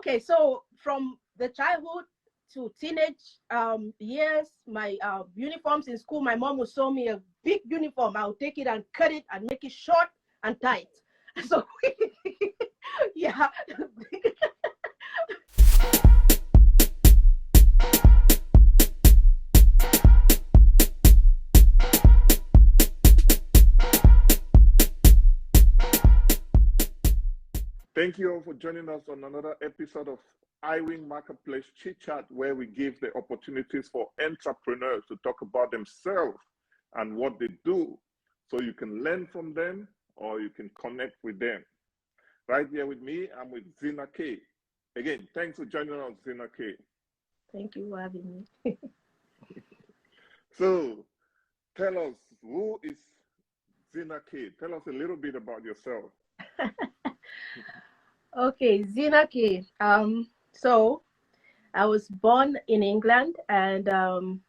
Okay, so from the childhood to teenage years, my uniforms in school, my mom would sew me a big uniform. I would take it and cut it and make it short and tight. So, yeah. Thank you all for joining us on another episode of Iwing Marketplace Chit Chat, where we give the opportunities for entrepreneurs to talk about themselves and what they do, so you can learn from them or you can connect with them. Right here with me, I'm with Zeena Kay. Again, thanks for joining us, Zeena Kay. Thank you for having me. So, tell us, who is Zeena Kay? Tell us a little bit about yourself. Okay, Zeena Kay. So I was born in England, and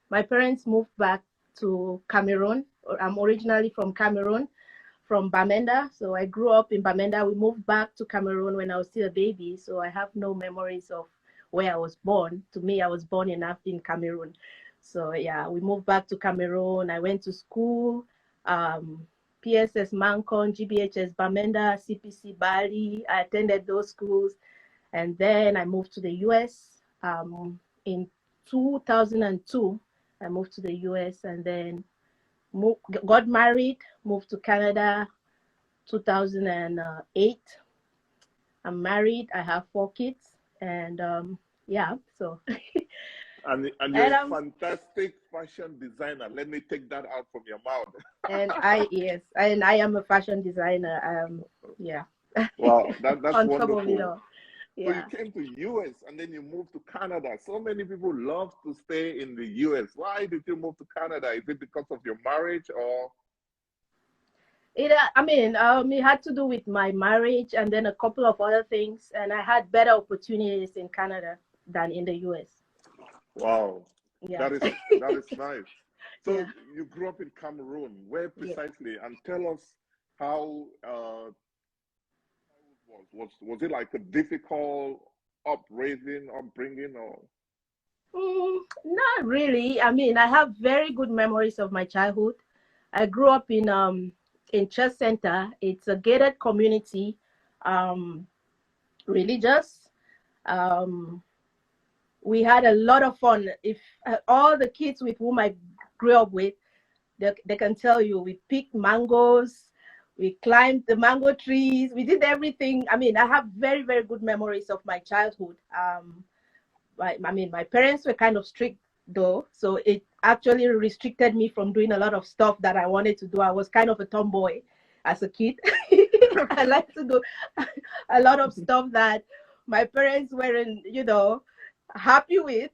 my parents moved back to Cameroon. I'm originally from Cameroon, from Bamenda. So I grew up in Bamenda. We moved back to Cameroon when I was still a baby. So I have no memories of where I was born. To me, I was born in Cameroon. So yeah, we moved back to Cameroon. I went to school. PSS Mancon, GBHS Bamenda, CPC Bali. I attended those schools, and then I moved to the US. In 2002, I moved to the US, and then got married, moved to Canada. 2008. I'm married. I have 4 kids, and yeah. So. And you're a fantastic fashion designer. Let me take that out from your mouth. And I am a fashion designer. Yeah. Wow, that's On wonderful. top of it all. Yeah. So you came to US and then you moved to Canada. So many people love to stay in the US. Why did you move to Canada? Is it because of your marriage or? It had to do with my marriage and then a couple of other things. And I had better opportunities in Canada than in the US. Wow. Yeah. That is nice. So yeah. You grew up in Cameroon. Where precisely? Yeah. And tell us how was it like a difficult upbringing or? Not really. I mean, I have very good memories of my childhood. I grew up in Church Center. It's a gated community, religious. We had a lot of fun. If all the kids with whom I grew up with, they can tell you, we picked mangoes, we climbed the mango trees, we did everything. I mean, I have very, very good memories of my childhood. My parents were kind of strict though, so it actually restricted me from doing a lot of stuff that I wanted to do. I was kind of a tomboy as a kid. I like to do a lot of stuff that my parents weren't, happy with.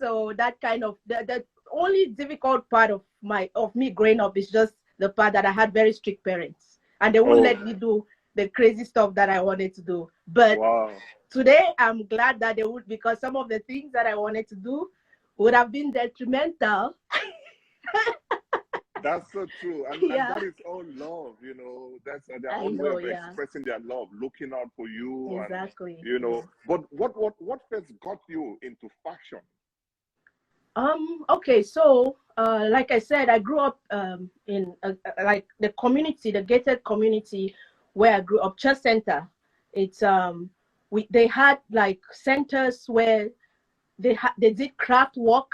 So that kind of the only difficult part of me growing up is just the part that I had very strict parents, and they wouldn't let me do the crazy stuff that I wanted to do. But today I'm glad that they would, because some of the things that I wanted to do would have been detrimental. That's so true. And that is all love, that's their own way of expressing their love, looking out for you. Exactly. And, but what first got you into fashion? Okay, so like I said, I grew up in like the community, the gated community where I grew up, Church Center. It's they had like centers where they did craft work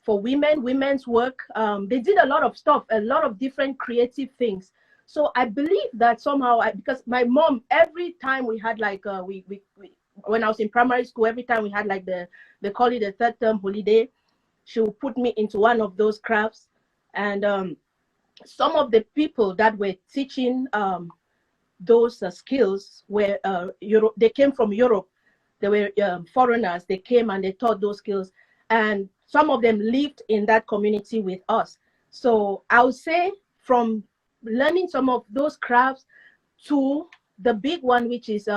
for women's work. They did a lot of stuff, a lot of different creative things. So I believe that somehow, because my mom, every time we had like when I was in primary school, every time we had like they call it the 3rd term holiday, she would put me into one of those crafts. And some of the people that were teaching those skills were they came from Europe. They were foreigners. They came and they taught those skills, and some of them lived in that community with us. So I would say from learning some of those crafts to the big one, which is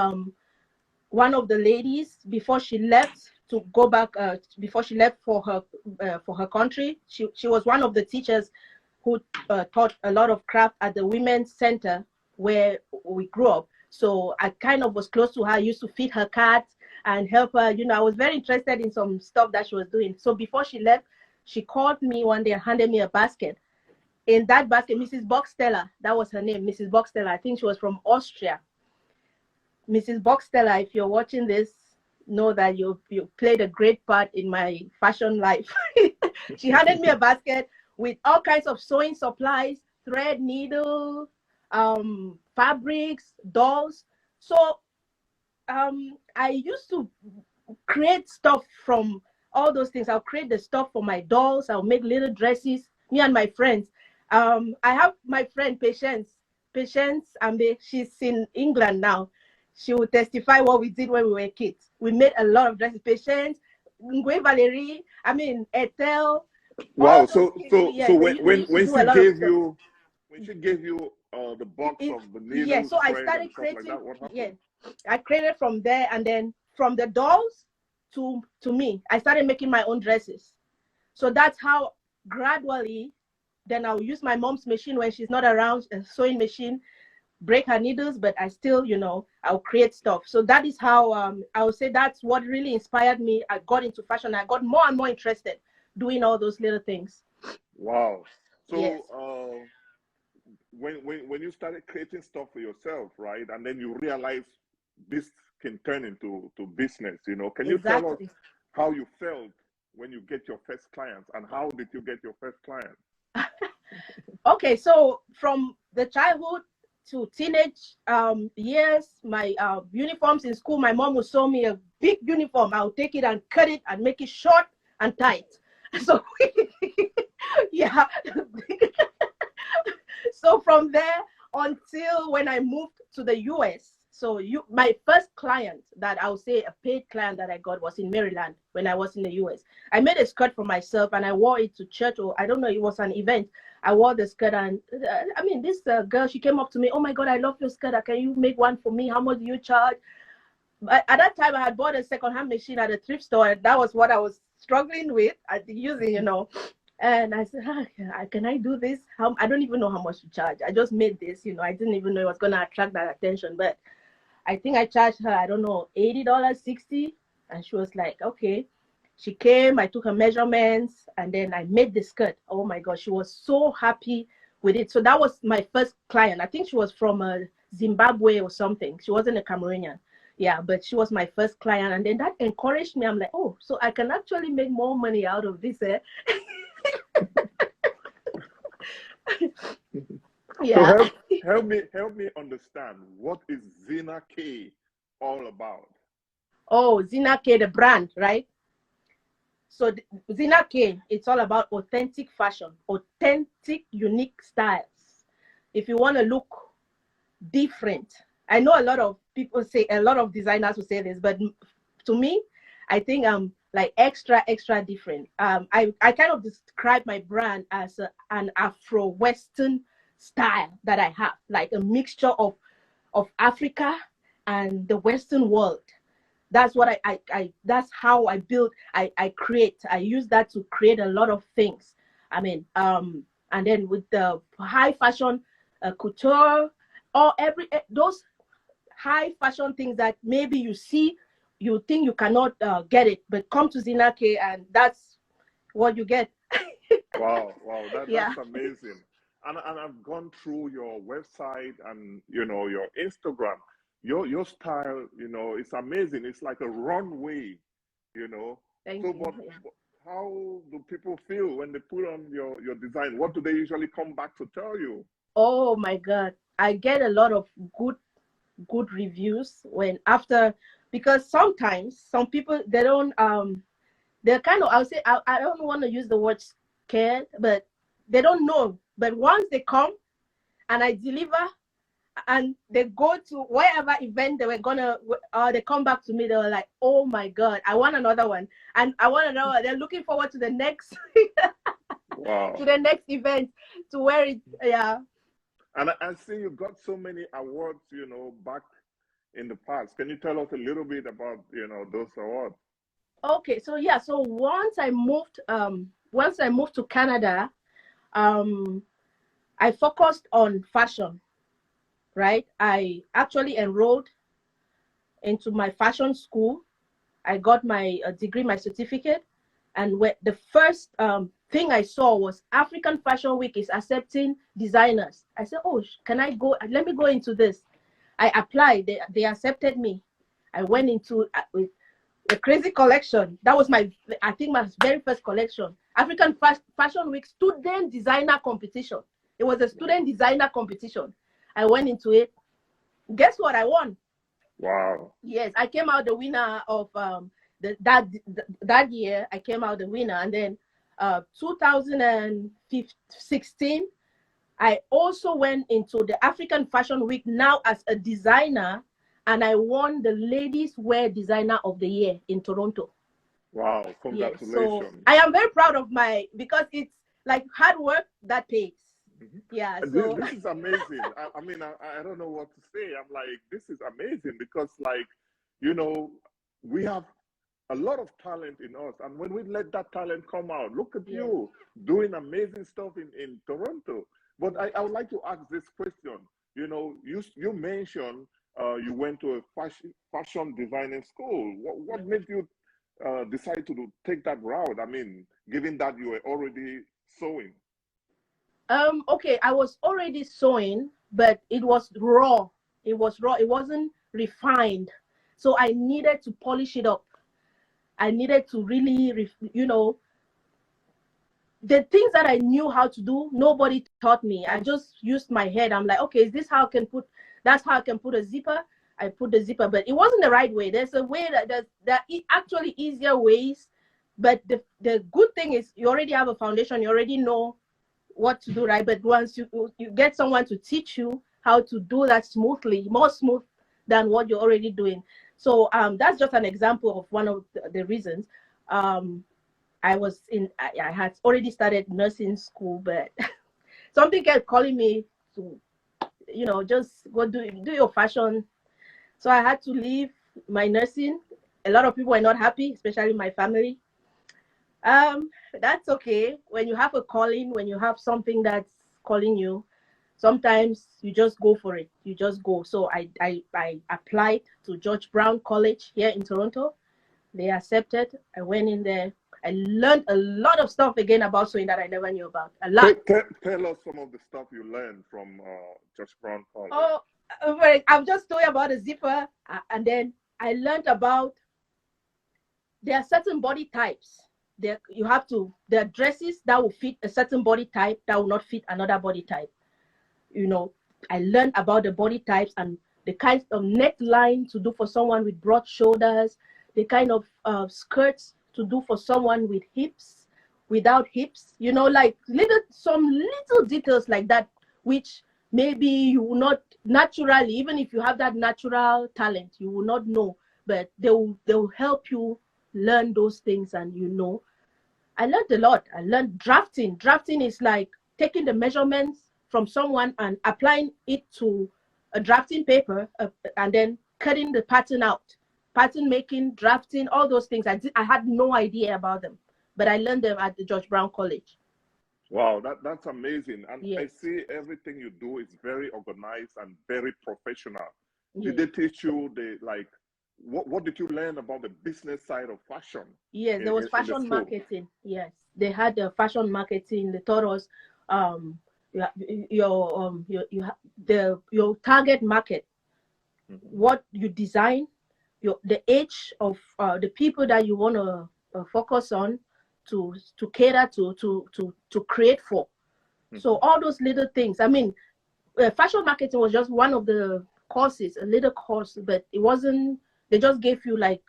one of the ladies, before she left to go back, before she left for her country, she was one of the teachers who taught a lot of craft at the women's center where we grew up. So I kind of was close to her. I used to feed her cats. and help her. You know, I was very interested in some stuff that she was doing. So before she left, she called me one day and handed me a basket. In that basket, Mrs. Boxteller, that was her name, Mrs. Boxteller. I think she was from Austria. Mrs. Boxteller, if you're watching this, know that you played a great part in my fashion life. She handed me a basket with all kinds of sewing supplies, thread, needle, fabrics, dolls. So I used to create stuff from all those things. I'll create the stuff for my dolls. I'll make little dresses, me and my friends. I have my friend Patience Ambe. She's in England now. She will testify what we did when we were kids. We made a lot of dresses. Patience, Ngwe Valerie, I mean Ethel. Wow. So Yeah, when she gave you the box of the needles, yeah, so I thread, started and stuff creating. like that, what happened? Yeah, I created from there, and then from the dolls to me, I started making my own dresses. So that's how gradually. Then I'll use my mom's machine when she's not around, a sewing machine, break her needles, but I still, you know, I'll create stuff. So that is how I would say that's what really inspired me. I got into fashion. I got more and more interested doing all those little things. Wow. So Yes. When you started creating stuff for yourself, right, and then you realize this can turn into business, you know, can you tell us Exactly. how you felt when you get your first clients, and how did you get your first client? Okay, so from the childhood to teenage years, my uniforms in school, my mom would sew me a big uniform. I'll take it and cut it and make it short and tight. So yeah. So from there until when I moved to the US, so my first client that I would say a paid client that I got was in Maryland when I was in the US. I made a skirt for myself and I wore it to church, or I don't know, it was an event. I wore the skirt and I mean, this girl, she came up to me, oh my God, I love your skirt. Can you make one for me? How much do you charge? But at that time, I had bought a secondhand machine at a thrift store, and that was what I was struggling with using, you know. And I said, can I do this? I don't even know how much to charge. I just made this, you know. I didn't even know it was going to attract that attention. But I think I charged her, I don't know, $80, 60. And she was like, okay. She came, I took her measurements, and then I made the skirt. Oh my gosh, she was so happy with it. So that was my first client. I think she was from Zimbabwe or something. She wasn't a Cameroonian. Yeah, but she was my first client. And then that encouraged me. I'm like, oh, so I can actually make more money out of this. Yeah. So help me understand, what is Zeena Kay all about? Oh, Zeena Kay, the brand, right? So Zeena Kay, it's all about authentic fashion, authentic, unique styles. If you want to look different, I know a lot of people say, a lot of designers will say this, but to me, I think I'm like extra different. I kind of describe my brand as an Afro-Western style that I have, like a mixture of Africa and the Western world. That's what I that's how I build, I create. I use that to create a lot of things. I mean, and then with the high fashion, couture, or those high fashion things that maybe you see, you think you cannot get it, but come to Zeena Kay and that's what you get. Wow, Yeah. that's amazing. And I've gone through your website and, you know, your Instagram. Your style, you know, it's amazing. It's like a runway, you know. Thank So, you. but Yeah. how do people feel when they put on your design? What do they usually come back to tell you? Oh my God, I get a lot of good reviews when after, because sometimes some people, they don't they're kind of, I'll say, I don't want to use the word scared, but they don't know. But once they come and I deliver and they go to wherever event they were gonna, they come back to me, they were like, oh my God, I want another one, and I want another one. They're looking forward to the next Wow. to the next event, to wear it. Yeah. And I see you got so many awards, you know, back in the past. Can you tell us a little bit about, you know, those awards? Okay, so yeah, so once I moved to Canada, um I focused on fashion, right? I actually enrolled into my fashion school. I got my degree, my certificate, and the first thing I saw was African Fashion Week is accepting designers. I said, oh, can I go? Let me go into this. I applied. They accepted me. I went into with a crazy collection. That was I think my very first collection. African Fashion Week student designer competition. It was a student designer competition. I went into it. Guess what? I won. Wow. Yes, I came out the winner of that year. I came out the winner, and then 2016, I also went into the African Fashion Week now as a designer, and I won the Ladies Wear Designer of the Year in Toronto. Wow, congratulations. Yes, so I am very proud of because it's like hard work that pays. Mm-hmm. Yeah, so this is amazing. I mean, I don't know what to say. I'm like, this is amazing because, like, you know, we have a lot of talent in us, and when we let that talent come out, look at you doing amazing stuff in Toronto. But I would like to ask this question. You know, you mentioned you went to a fashion designing school. What made you decide to take that route? I mean, given that you were already sewing. Okay, I was already sewing, but it was raw. It was raw. It wasn't refined. So I needed to polish it up. I needed to really, the things that I knew how to do, nobody taught me. I just used my head. I'm like, okay, is this how I can that's how I can put a zipper? I put the zipper, but it wasn't the right way. There's a way that actually easier ways. But the good thing is you already have a foundation. You already know what to do, right? But once you get someone to teach you how to do that smoothly, more smooth than what you're already doing. So that's just an example of one of the reasons. I had already started nursing school, but something kept calling me to, just go do your fashion. So I had to leave my nursing. A lot of people were not happy, especially my family. That's okay. When you have a calling, when you have something that's calling you, sometimes you just go for it. You just go. So I applied to George Brown College here in Toronto. They accepted. I went in there. I learned a lot of stuff again about sewing that I never knew about. A lot. Tell us some of the stuff you learned from George Brown College. Oh, I've just told you about the zipper, and then I learned about there are certain body types. There are dresses that will fit a certain body type that will not fit another body type. I learned about the body types and the kinds of neckline to do for someone with broad shoulders, the kind of skirts to do for someone with hips, without hips, like some little details like that, which maybe you will not naturally, even if you have that natural talent, you will not know, but they will help you learn those things. And I learned a lot. I learned drafting. Drafting is like taking the measurements from someone and applying it to a drafting paper, and then cutting the pattern out. Pattern making, drafting, all those things. I had no idea about them, but I learned them at the George Brown College. Wow, that's amazing. And yes. I see everything you do is very organized and very professional. Yes. Did they teach you what did you learn about the business side of fashion? Yes, there was fashion marketing. Yes, they had the fashion marketing. They taught us your target market, what you design, the age of the people that you want to focus on, to cater to create for. So all those little things. I mean, fashion marketing was just one of the courses, a little course, but it wasn't. They just gave you like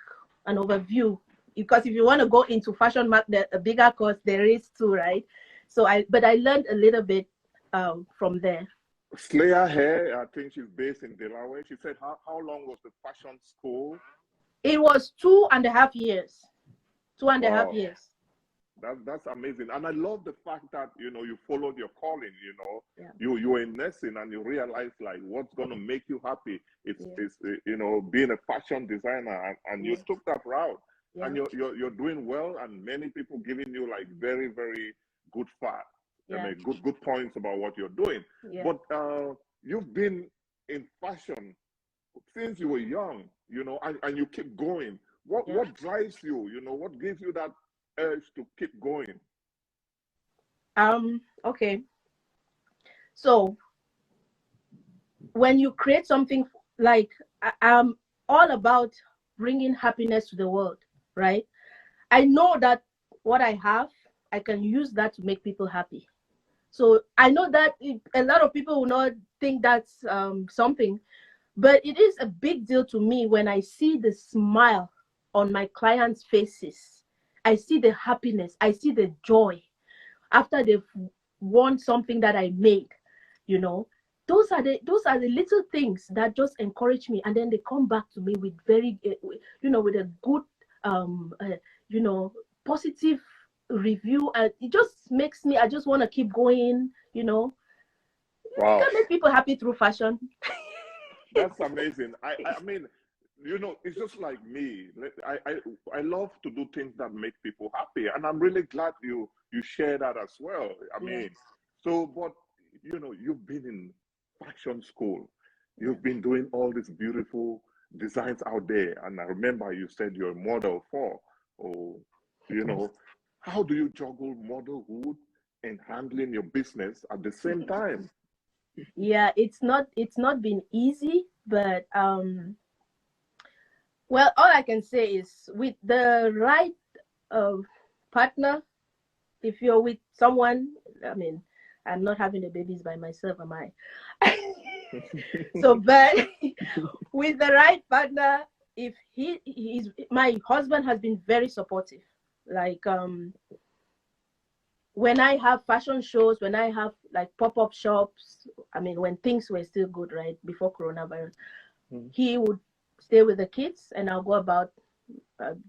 an overview, because if you want to go into fashion market, a bigger course there is too, right? So I learned a little bit from there. Slayer Hair, I think she's based in Delaware. She said, how long was the fashion school? It was 2.5 years. 2.5 years. That's amazing. And I love the fact that, you followed your calling, you were in nursing and you realized like what's going to make you happy. It's being a fashion designer, and you took that route. Yeah. And you're doing well, and many people giving you like very, very good good points about what you're doing. Yeah. But you've been in fashion since you were young, and you keep going. What drives you? You know, what gives you that urge to keep going? Okay. So when you create something, like I'm all about bringing happiness to the world, right? I know that what I have, I can use that to make people happy. So I know that a lot of people will not think that's something, but it is a big deal to me when I see the smile on my clients' faces. I see the happiness, I see the joy after they've won something that I made, you know. Those are the little things that just encourage me, and then they come back to me with very with a good you know positive review, and it just makes me, I just want to keep going. You Wow, can make people happy through fashion. that's amazing. I mean, you know, it's just like me. I love to do things that make people happy, and I'm really glad you share that as well. I Yeah, mean, so but you know, you've been in fashion school, yeah. you've been doing all these beautiful designs out there, and I remember you said you're a model for, oh, you know, how do you juggle motherhood and handling your business at the same time? Yeah, it's not been easy, but well, all I can say is with the right uh, partner, if you're with someone, I mean, I'm not having the babies by myself, am I? So, but with the right partner, if he's my husband has been very supportive. Like when I have fashion shows, when I have like pop-up shops, I mean, when things were still good, right, before coronavirus, he would stay with the kids and I'll go about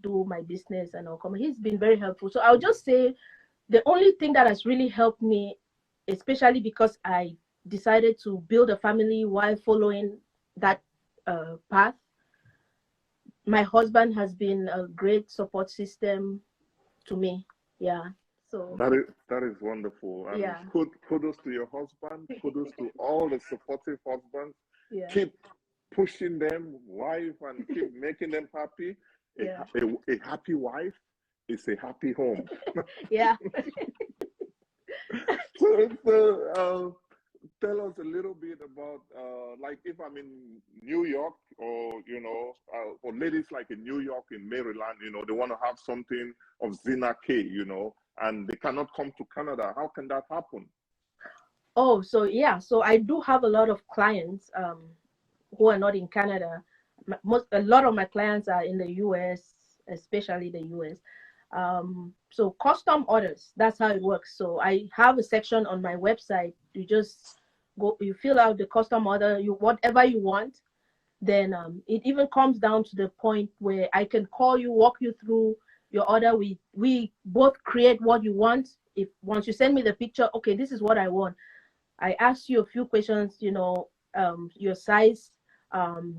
do my business and I'll come. He's been very helpful. So I'll just say the only thing that has really helped me, especially because I decided to build a family while following that path, my husband has been a great support system to me. Yeah. So, That is wonderful, and yeah. kudos to your husband. Kudos to all the supportive husbands. Yeah. Keep pushing them, wife, and keep making them happy. Yeah. A happy wife is a happy home. Yeah. So, tell us a little bit about, like, if I'm in New York, or for ladies like in New York, in Maryland, they want to have something of Zeena Kay, and they cannot come to Canada. How can that happen? Oh, so yeah. So I do have a lot of clients who are not in Canada. A lot of my clients are in the US, especially the US. So custom orders, that's how it works. So I have a section on my website. You just go, you fill out the custom order, you whatever you want. Then it even comes down to the point where I can call you, walk you through your order. We both create what you want. If once you send me the picture, okay, this is what I want. I ask you a few questions, your size,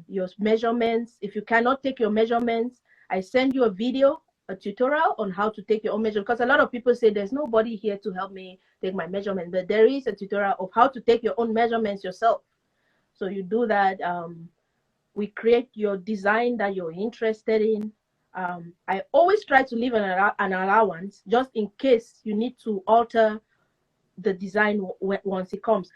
your measurements. If you cannot take your measurements, I send you a video, a tutorial on how to take your own measurement. Because a lot of people say there's nobody here to help me take my measurement, but there is a tutorial of how to take your own measurements yourself. So you do that. We create your design that you're interested in. I always try to leave an allowance just in case you need to alter the design once it comes.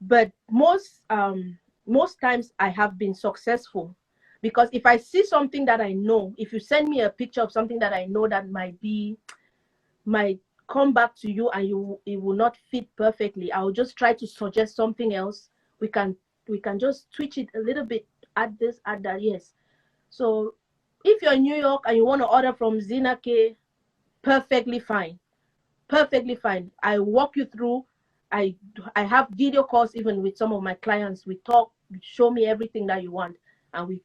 But most times I have been successful, because if I see something that I know, if you send me a picture of something that I know that might come back to you and it will not fit perfectly, I'll just try to suggest something else. We can just switch it a little bit, add this, add that. Yes. So if you're in New York and you want to order from Zeena Kay, perfectly fine. Perfectly fine. I walk you through. I have video calls even with some of my clients. We talk, you show me everything that you want, and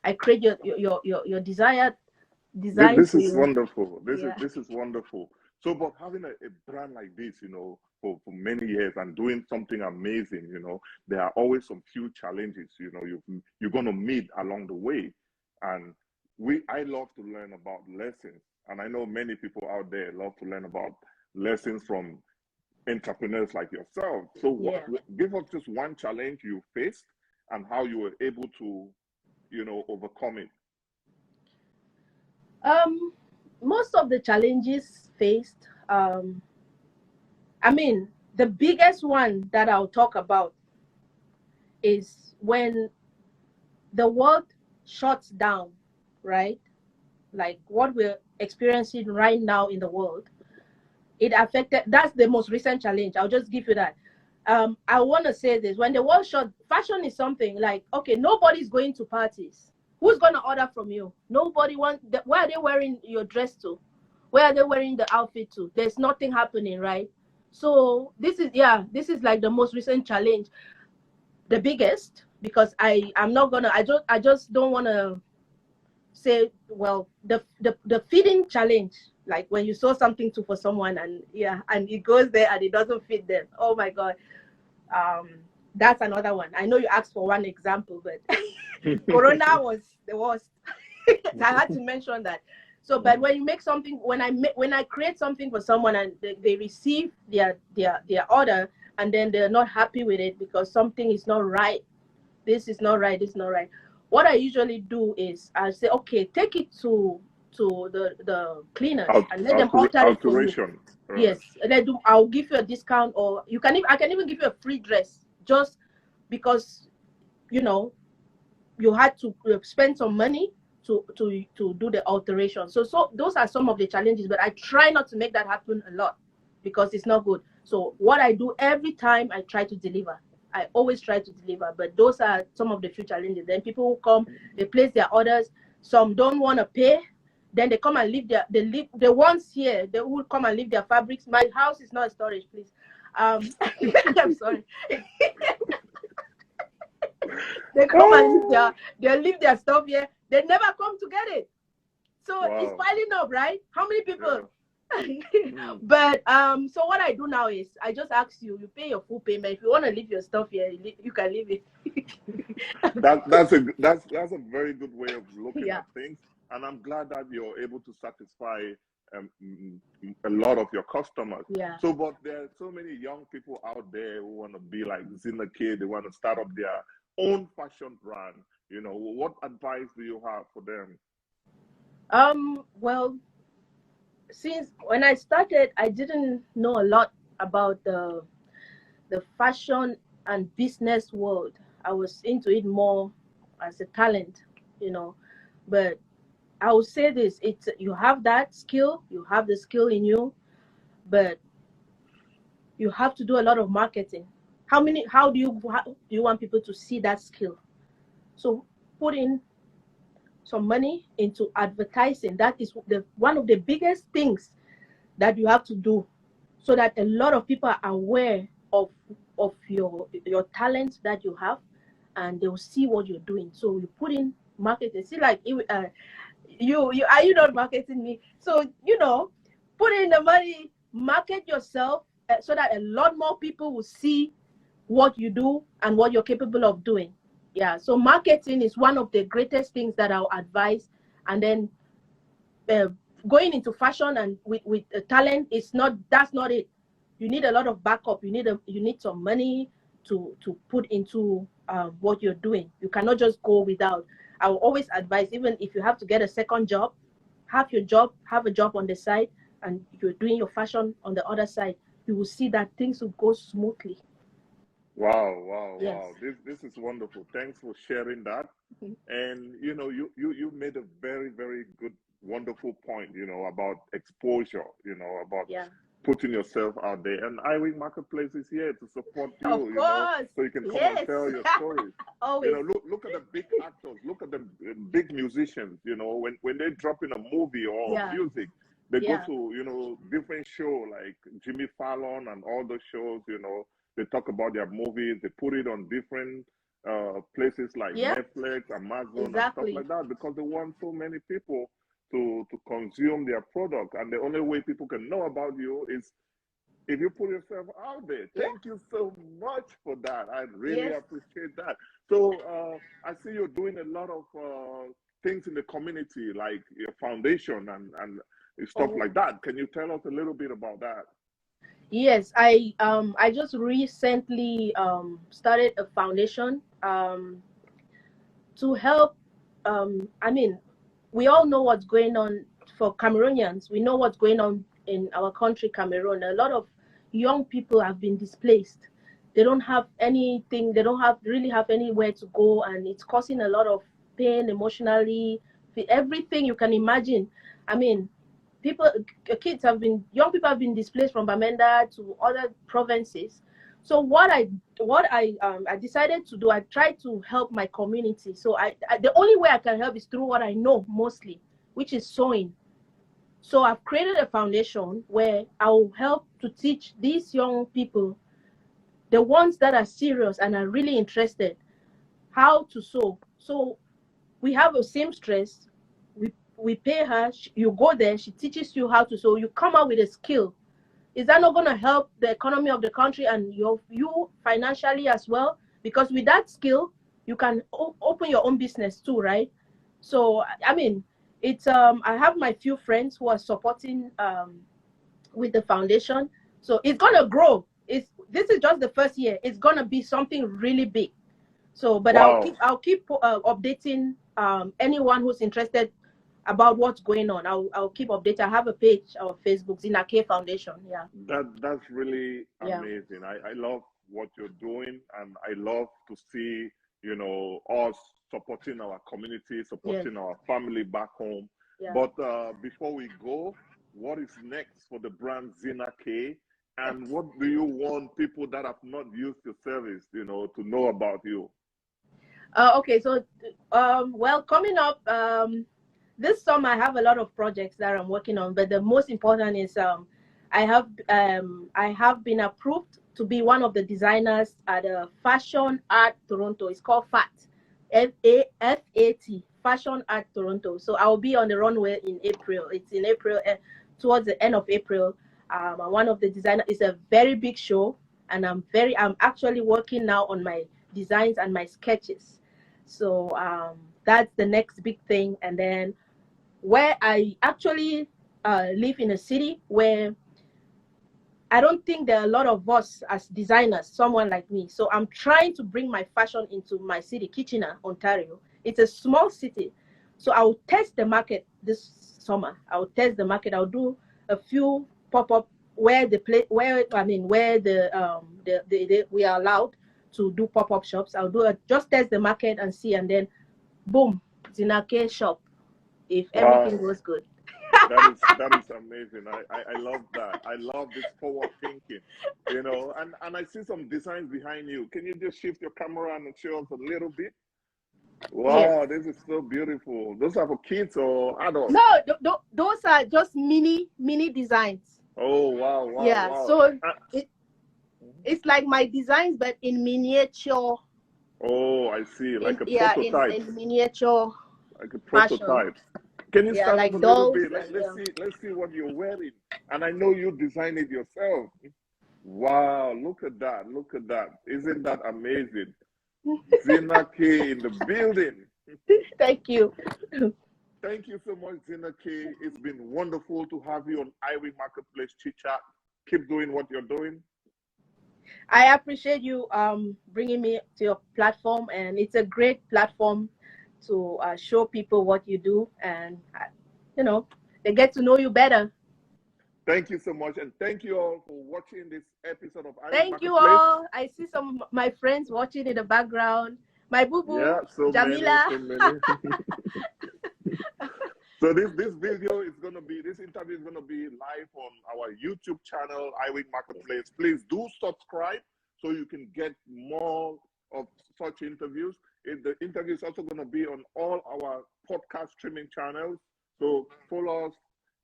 I create your desired design This for is you. wonderful. This is Yeah. this is wonderful. So, but having a brand like this, for many years and doing something amazing, there are always some few challenges, you're gonna meet along the way. And I love to learn about lessons, and I know many people out there love to learn about lessons from entrepreneurs like yourself. So, Yeah. give us just one challenge you faced and how you were able to overcome it? Most of the challenges faced, I mean, the biggest one that I'll talk about is when the world shuts down, right? Like what we're experiencing right now in the world, it affected. That's the most recent challenge. I'll just give you that. I want to say this: when the world shut, fashion is something like, okay, nobody's going to parties. Who's gonna order from you? Nobody wants. Where are they wearing your dress to? Where are they wearing the outfit to? There's nothing happening, right? So this is like the most recent challenge, the biggest, because I'm not gonna. I just don't want to say, well, the feeding challenge, like when you sew something to for someone and and it goes there and it doesn't fit them. Oh my god. um that's another one. I know you asked for one example, but corona was the worst. So I had to mention that. So but when you make something, when I create something for someone and they receive their order, and then they're not happy with it because something is not right, this is not right, this is not right. What I usually do is I say, okay, take it to the cleaners and let them alter it for you. Alteration. Right. Yes, I'll give you a discount, or I can even give you a free dress, just because you had to spend some money to do the alteration. So those are some of the challenges, but I try not to make that happen a lot because it's not good. So what I do every time, I try to deliver. I always try to deliver, but those are some of the few challenges. Then people who come, they place their orders. Some don't want to pay. Then they come and leave the ones here, they will come and leave their fabrics. My house is not a storage, please. I'm sorry. They come and leave their stuff here. They never come to get it. So it's piling up, right? How many people? Yeah. But so what I do now is I just ask you pay your full payment. If you want to leave your stuff here, you can leave it. That's a very good way of looking at things, and I'm glad that you're able to satisfy a lot of your customers. Yeah. So, but there are so many young people out there who want to be like Zeena Kay. They want to start up their own fashion brand. What advice do you have for them? Well, since when I started, I didn't know a lot about the fashion and business world. I was into it more as a talent, but I would say this: you have that skill, you have the skill in you, but you have to do a lot of marketing. How do you want people to see that skill? So put in some money into advertising. That is one of the biggest things that you have to do, so that a lot of people are aware of your talents that you have, and they will see what you're doing. So you put in marketing. See, like you are you not marketing me? So put in the money, market yourself, so that a lot more people will see what you do and what you're capable of doing. Yeah. So marketing is one of the greatest things that I'll advise. And then going into fashion and with talent that's not it. You need a lot of backup. You need some money to put into what you're doing. You cannot just go without. I will always advise, even if you have to get a second job, have a job on the side, and you're doing your fashion on the other side. You will see that things will go smoothly. Wow, Yes. wow. This is wonderful. Thanks for sharing that. And you made a very, very good, wonderful point, about exposure, about putting yourself out there. And Iwing Marketplace is here to support you, Of course. so you can come and tell your stories. Always. Look at the big actors, look at the big musicians, when they drop in a movie or music, they go to, different show like Jimmy Fallon and all those shows, they talk about their movies, they put it on different places like Netflix, Amazon, and stuff like that, because they want so many people to consume their product. And the only way people can know about you is if you put yourself out there. Thank you so much for that. I really appreciate that. So I see you're doing a lot of things in the community, like your foundation and stuff like that. Can you tell us a little bit about that? Yes, I just recently started a foundation to help I mean, we all know what's going on for Cameroonians. We know what's going on in our country, Cameroon. A lot of young people have been displaced. They don't have anything. They don't really have anywhere to go, and it's causing a lot of pain emotionally. Everything you can imagine. I mean, young people have been displaced from Bamenda to other provinces. So what I decided to do, I tried to help my community. So the only way I can help is through what I know mostly, which is sewing. So I've created a foundation where I will help to teach these young people, the ones that are serious and are really interested, how to sew. So we have a seamstress. We pay her. You go there. She teaches you how to sew. You come out with a skill. Is that not going to help the economy of the country and you financially as well? Because with that skill, you can open your own business too, right? So I mean, it's I have my few friends who are supporting with the foundation. So it's gonna grow. This is just the first year. It's gonna be something really big. So, but Wow. I'll keep updating anyone who's interested about what's going on. I'll keep updating. I have a page on Facebook, Zeena Kay Foundation. Yeah. That's really Yeah. amazing. I love what you're doing, and I love to see, you know, us supporting our community, supporting Yes. our family back home. Yeah. But before we go, what is next for the brand Zeena Kay? And what do you want people that have not used your service, you know, to know about you? Okay, so well, coming up this summer, I have a lot of projects that I'm working on, but the most important is I have been approved to be one of the designers at Fashion Art Toronto. It's called FAT, Fashion Art Toronto. So I'll be on the runway in April. It's in April, towards the end of April. I'm one of the designers. It's a very big show, and I'm actually working now on my designs and my sketches. So that's the next big thing. And then where I actually live in a city where I don't think there are a lot of us as designers, someone like me. So I'm trying to bring my fashion into my city, Kitchiner, Ontario. It's a small city. So I'll test the market this summer. I'll test the market. I'll do a few pop-up where we are allowed to do pop-up shops. I'll just test the market and see, and then boom, Zeena Kay shop if everything goes good. That is amazing. I love that. I love this forward thinking, you know. And I see some designs behind you. Can you just shift your camera and show us a little bit? Wow, Yes. this is so beautiful. Those are for kids or adults? No, those are just mini designs. Oh wow, wow, Yeah, wow. so it's like my designs, but in miniature. Oh, I see, like a prototype. In miniature. Like a Fashion. prototype. Can you stand like up a little dolls bit? Let's see what you're wearing. And I know you designed it yourself. Wow, look at that. Look at that. Isn't that amazing? Zeena Kay in the building. Thank you. Thank you so much, Zeena Kay. It's been wonderful to have you on Iwing Marketplace Chit Chat. Keep doing what you're doing. I appreciate you bringing me to your platform, and it's a great platform to show people what you do, and you know, they get to know you better. Thank you so much, and thank you all for watching this episode of Iwing Thank Marketplace. you all. I see some of my friends watching in the background. My boo-boo, yeah, so Jamila. many. So this interview is gonna be live on our YouTube channel, Iwing Marketplace. Please do subscribe so you can get more of such interviews. The interview is also gonna be on all our podcast streaming channels. So follow us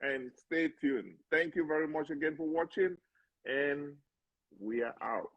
and stay tuned. Thank you very much again for watching, and we are out.